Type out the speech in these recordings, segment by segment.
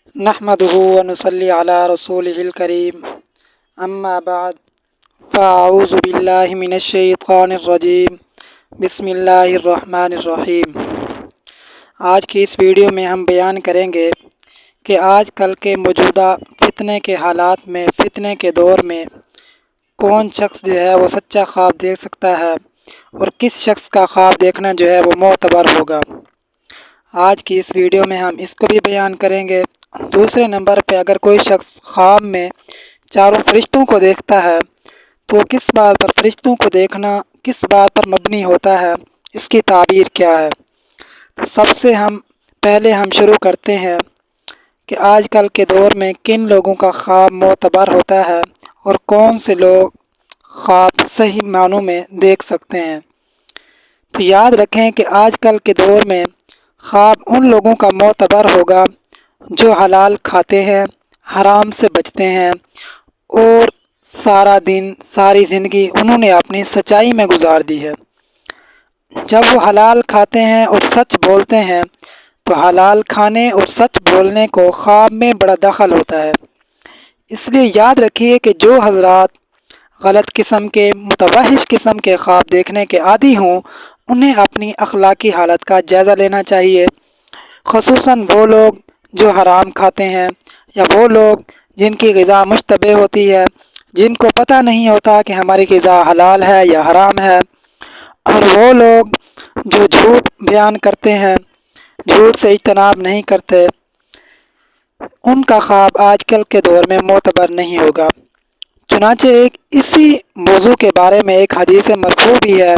नहमदुहु व नुसल्ली अला रसूलिहिल करीम अम्मा बाद फ़अऊज़ु बिल्लाहि मिनश शैतानिर रजीम बिस्मिल्लाहिर रहमानिर रहीम। आज की इस वीडियो में हम बयान करेंगे कि आजकल के मौजूदा फितने के हालात में, फितने के दौर में कौन शख्स जो है वो सच्चा ख्वाब देख सकता है और किस शख्स का ख्वाब देखना जो है वो मोतबर होगा। आज की इस वीडियो में हम इसको भी बयान करेंगे। दूसरे नंबर पे अगर कोई शख्स ख्वाब में चारों फरिश्तों को देखता है तो किस बात पर फरिश्तों को देखना किस बात पर मबनी होता है, इसकी ताबीर क्या है। तो सबसे पहले हम शुरू करते हैं कि आजकल के दौर में किन लोगों का ख्वाब मोतबर होता है और कौन से लोग ख्वाब सही मानों में देख सकते हैं। तो याद रखें कि आजकल के दौर में ख्वाब उन लोगों का मोतबर होगा जो हलाल खाते हैं, हराम से बचते हैं और सारा दिन सारी ज़िंदगी उन्होंने अपनी सच्चाई में गुजार दी है। जब वो हलाल खाते हैं और सच बोलते हैं तो हलाल खाने और सच बोलने को ख्वाब में बड़ा दखल होता है। इसलिए याद रखिए कि जो हजरात गलत किस्म के, मुतवहिश किस्म के ख्वाब देखने के आदी हों, उन्हें अपनी अखलाकी हालत का जायज़ा लेना चाहिए। ख़ुसूसन वो लोग जो हराम खाते हैं या वो लोग जिनकी ग़िज़ा मुश्तबे होती है, जिनको पता नहीं होता कि हमारी ग़िज़ा हलाल है या हराम है, और वो लोग जो झूठ बयान करते हैं, झूठ से इज्तनाब नहीं करते, उनका ख्वाब आजकल के दौर में मोतबर नहीं होगा। चुनांचे एक इसी मौजू के बारे में एक हदीस मरफू भी है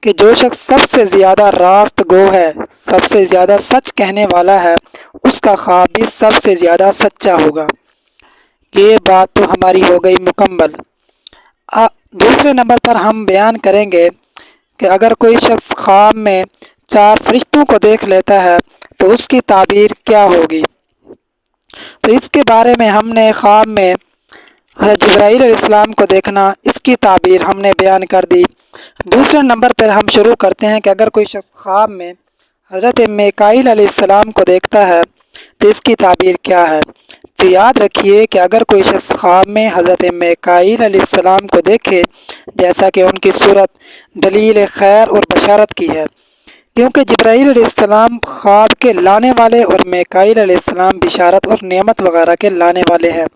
कि जो शख्स सबसे ज़्यादा रास्त गो है, सबसे ज़्यादा सच कहने वाला है, उसका ख्वाब भी सबसे ज़्यादा सच्चा होगा। ये बात तो हमारी हो गई मुकम्मल। दूसरे नंबर पर हम बयान करेंगे कि अगर कोई शख्स ख्वाब में चार फरिश्तों को देख लेता है तो उसकी ताबीर क्या होगी। तो इसके बारे में हमने ख्वाब में हज़रत जिब्राईल अलैहिस्सलाम को देखना, इसकी ताबीर हमने बयान कर दी। दूसरे नंबर पर हम शुरू करते हैं कि अगर कोई शख्स ख्वाब में हज़रत मीकाईल अलैहिस्सलाम को देखता है तो इसकी ताबीर क्या है। तो याद रखिए कि अगर कोई शख्स ख्वाब में हज़रत मीकाईल अलैहिस्सलाम को देखे, जैसा कि उनकी सूरत दलील खैर और बशारत की है, क्योंकि जिब्राईल अलैहिस्सलाम ख्वाब के लाने वाले और मीकाईल अलैहिस्सलाम बिशारत और नेमत वगैरह के लाने वाले हैं।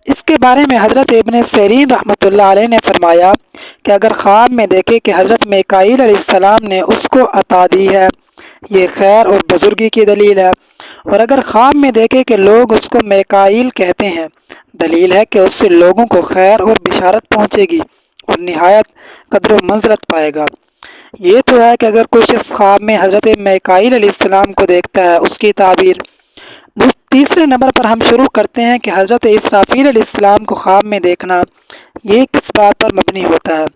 इसके बारे में हज़रत इब्न सीरीन रहमतुल्लाह अलैह ने फरमाया कि अगर ख्वाब में देखे कि हज़रत मीकाईल अलैहिस्सलाम ने उसको अता दी है, ये खैर और बुजुर्गी की दलील है। और अगर ख्वाब में देखे कि लोग उसको मीकाईल कहते हैं, दलील है कि उससे लोगों को खैर और बिशारत पहुँचेगी और निहायत कदर व मंज़रत पाएगा। ये तो है कि अगर कोई शख्स ख्वाब में हज़रत मीकाईल अलैहिस्सलाम को देखता है, उसकी ताबीर। तीसरे नंबर पर हम शुरू करते हैं कि हज़रत इसराफील अलैहिस्सलाम को ख्वाब में देखना ये किस बात पर मबनी होता है।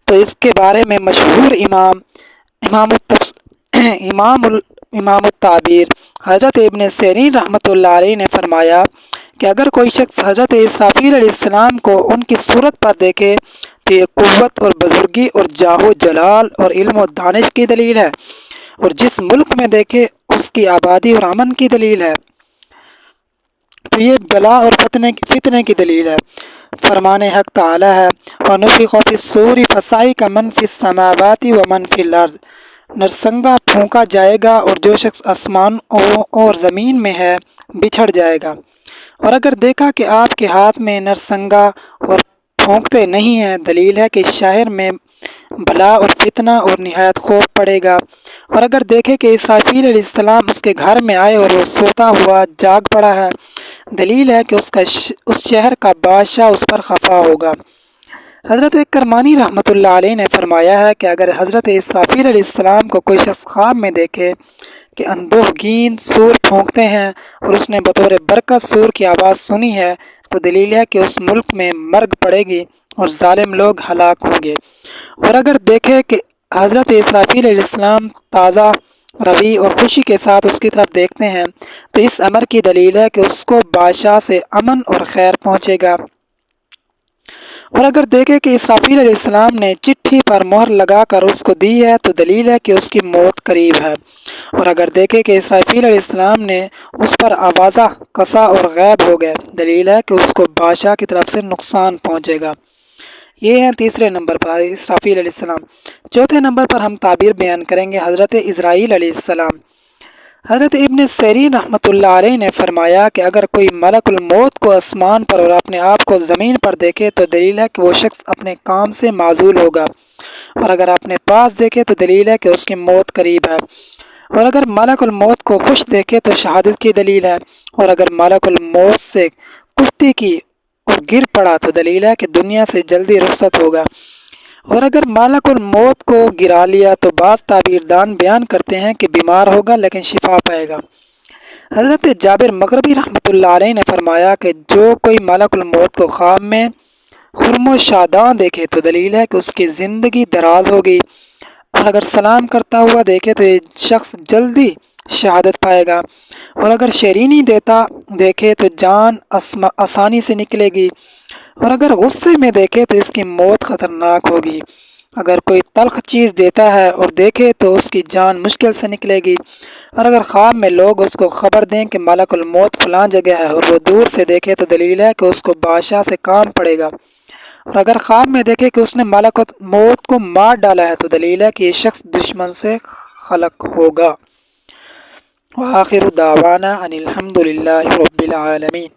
तो इसके बारे में मशहूर इमाम ताबीर हज़रत इब्न सीरीन रहमतुल्लाह अलैह ने फरमाया कि अगर कोई शख्स हज़रत इसराफील अलैहिस्सलाम को उनकी सूरत पर देखे तो ये क़ुव्वत और बुजुर्गी और जाहो जलाल और इल्म और दानिश की दलील है, और जिस मुल्क में देखे उसकी आबादी और अमन की दलील है। तो ये बला और फितने की दलील है। फरमाने हक ताला है, वनुफ़िख़ फ़िस्सूरी फ़साइक़ मन फ़िस्समावाति व मन फ़िल अर्ज़। नरसंगा फूंका जाएगा और जो शख्स आसमान और ज़मीन में है बिछड़ जाएगा। और अगर देखा कि आपके हाथ में नरसंगा और फूंकते नहीं हैं, दलील है कि शहर में भला और फितना और निहायत खौफ पड़ेगा। और अगर देखे कि इसराफील अलैहिस्सलाम उसके घर में आए और वो सोता हुआ जाग पड़ा है, दलील है कि उस शहर का बादशाह उस पर खफा होगा। हज़रत करमानी रहमतुल्लाह अलैह ने फरमाया है कि अगर हज़रत इसराफील अलैहिस्सलाम को कोई शख्स ख्वाब में देखे कि अंदोहगीन सूर फूंकते हैं और उसने बतौर बरकत सूर की आवाज़ सुनी है, तो दलील है कि उस मुल्क में मर्ग पड़ेगी और जालिम लोग हलाक होंगे। और अगर देखे कि हज़रत इसराफील अलैहिस्सलाम ताज़ा रवि और खुशी के साथ उसकी तरफ देखते हैं, तो इस अमर की दलील है कि उसको बादशाह से अमन और खैर पहुँचेगा। اور اگر دیکھے کہ اسرافیل علیہ السلام نے چٹھی پر مہر لگا کر اس کو دی ہے تو دلیل ہے کہ اس کی موت قریب ہے، اور اگر دیکھے کہ اسرافیل علیہ السلام نے اس پر آوازہ کسا اور غائب ہو گئے، دلیل ہے کہ اس کو بادشاہ کی طرف سے نقصان پہنچے گا۔ یہ ہیں تیسرے نمبر پر اسرافیل علیہ السلام۔ چوتھے نمبر پر ہم تعبیر بیان کریں گے حضرت اسرائیل علیہ السلام۔ حضرت ابن سیرین رحمۃ اللہ علیہ نے فرمایا کہ اگر کوئی ملک الموت کو آسمان پر اور اپنے آپ کو زمین پر دیکھے تو دلیل ہے کہ وہ شخص اپنے کام سے معزول ہوگا، اور اگر اپنے پاس دیکھے تو دلیل ہے کہ اس کی موت قریب ہے، اور اگر ملک الموت کو خوش دیکھے تو شہادت کی دلیل ہے، اور اگر ملک الموت سے کشتی کی اور گر پڑا تو دلیل ہے کہ دنیا سے جلدی رخصت ہوگا، اور اگر ملک الموت کو گرا لیا تو بعض تعبیردان بیان کرتے ہیں کہ بیمار ہوگا لیکن شفا پائے گا۔ حضرت جابر مغربی رحمۃ اللہ علیہ نے فرمایا کہ جو کوئی ملک الموت کو خواب میں خرم و شاداں دیکھے تو دلیل ہے کہ اس کی زندگی دراز ہوگی، اور اگر سلام کرتا ہوا دیکھے تو یہ شخص جلدی شہادت پائے گا، اور اگر شیرینی دیتا دیکھے تو جان آسانی سے نکلے گی، اور اگر غصے میں دیکھے تو اس کی موت خطرناک ہوگی، اگر کوئی تلخ چیز دیتا ہے اور دیکھے تو اس کی جان مشکل سے نکلے گی، اور اگر خواب میں لوگ اس کو خبر دیں کہ ملک الموت فلاں جگہ ہے اور وہ دور سے دیکھے تو دلیل ہے کہ اس کو بادشاہ سے کام پڑے گا، اور اگر خواب میں دیکھے کہ اس نے ملک موت کو مار ڈالا ہے تو دلیل ہے کہ یہ شخص دشمن سے خلق ہوگا۔ وآخر دعوانا ان الحمد للہ رب العالمین۔